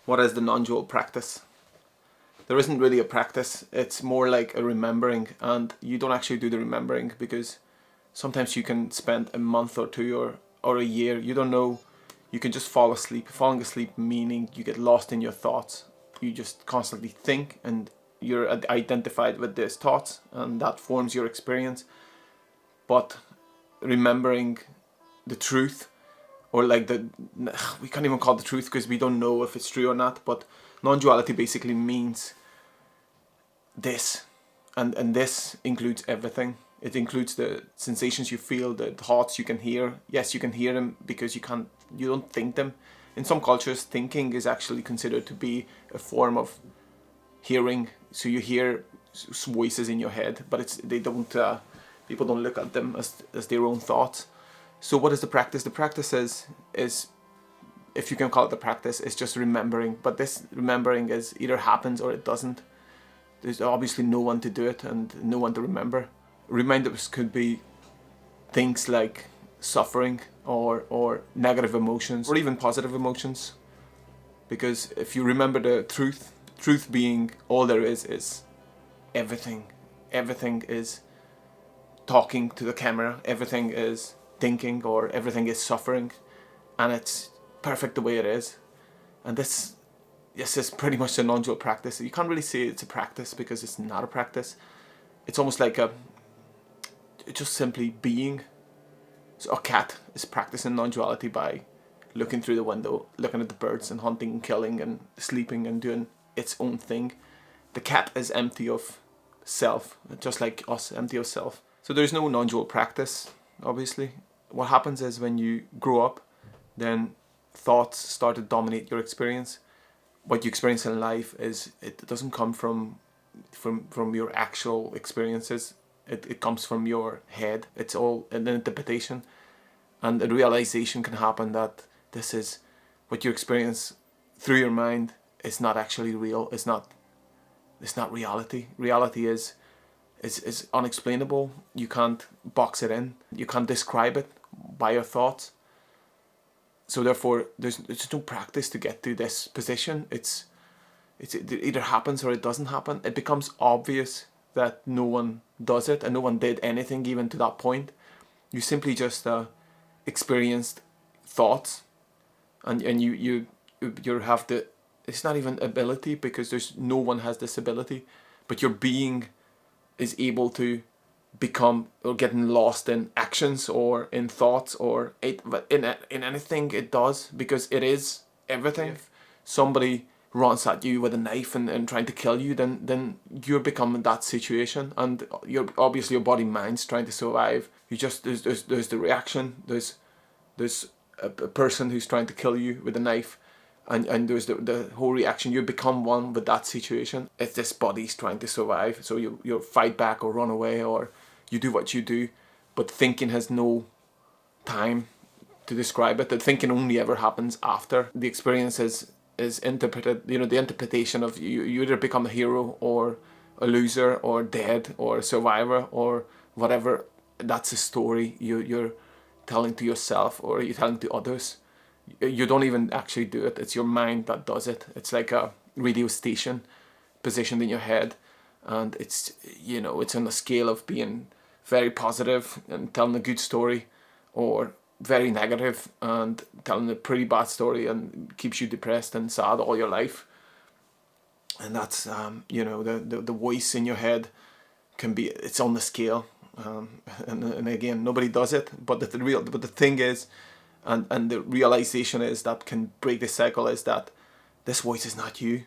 What is the non-dual practice? There isn't really a practice, it's more like a remembering, and you don't actually do the remembering because sometimes you can spend a month or two or a year, you don't know, you can just fall asleep. Falling asleep meaning you get lost in your thoughts. You just constantly think and you're identified with these thoughts and that forms your experience. But remembering the truth, or like we can't even call it the truth because we don't know if it's true or not, but non-duality basically means this, and this includes everything. It includes the sensations you feel, the thoughts you can hear. Yes, you can hear them because you don't think them. In some cultures, thinking is actually considered to be a form of hearing. So you hear voices in your head, but people don't look at them as their own thoughts. So what is the practice? The practice is, if you can call it the practice, is just remembering. But this remembering is either happens or it doesn't. There's obviously no one to do it and no one to remember. Reminders could be things like suffering or negative emotions or even positive emotions. Because if you remember the truth being all there is everything. Everything is talking to the camera, everything is thinking, or everything is suffering, and it's perfect the way it is. And this is pretty much a non-dual practice. You can't really say it's a practice because it's not a practice. It's almost like just simply being. So a cat is practicing non-duality by looking through the window, looking at the birds and hunting and killing and sleeping and doing its own thing. The cat is empty of self, just like us, empty of self. So there's no non-dual practice, obviously. What happens is when you grow up, then thoughts start to dominate your experience. What you experience in life it doesn't come from your actual experiences. It comes from your head. It's all an interpretation, and a realization can happen that this is what you experience through your mind is not actually real. It's not reality. Reality is unexplainable. You can't box it in. You can't describe it by your thoughts. So therefore, there's no practice to get to this position. It either happens or it doesn't happen. It becomes obvious that no one does it and no one did anything even to that point. You simply just experienced thoughts, and you have the. It's not even ability because no one has this ability, but your being is able to become or getting lost in actions or in thoughts or in anything it does, because it is everything. If somebody runs at you with a knife and trying to kill you, then you're becoming that situation, and you're obviously your body mind's trying to survive. You just there's the reaction. There's a person who's trying to kill you with a knife, and there's the whole reaction. You become one with that situation. If this body's trying to survive, so you fight back or run away or you do what you do, but thinking has no time to describe it. The thinking only ever happens after the experience is interpreted. The interpretation of you either become a hero or a loser or dead or a survivor or whatever. That's a story you're telling to yourself or you're telling to others. You don't even actually do it. It's your mind that does it. It's like a radio station positioned in your head, and it's on a scale of being very positive and telling a good story, or very negative and telling a pretty bad story and keeps you depressed and sad all your life. And that's the voice in your head it's on the scale, and again, nobody does it, but the thing is, and the realization is that can break the cycle, is that this voice is not you.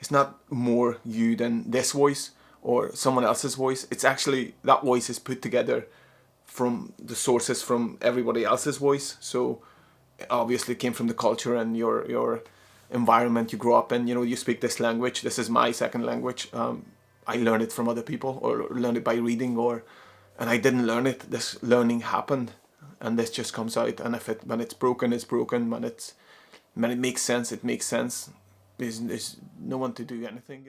It's not more you than this voice or someone else's voice. It's actually that voice is put together from the sources from everybody else's voice. So obviously it came from the culture and your environment you grew up in. You speak this language. This is my second language. I learned it from other people or learned it by reading, and I didn't learn it. This learning happened, and this just comes out. And when it's broken, it's broken. When it makes sense, it makes sense. There's no one to do anything.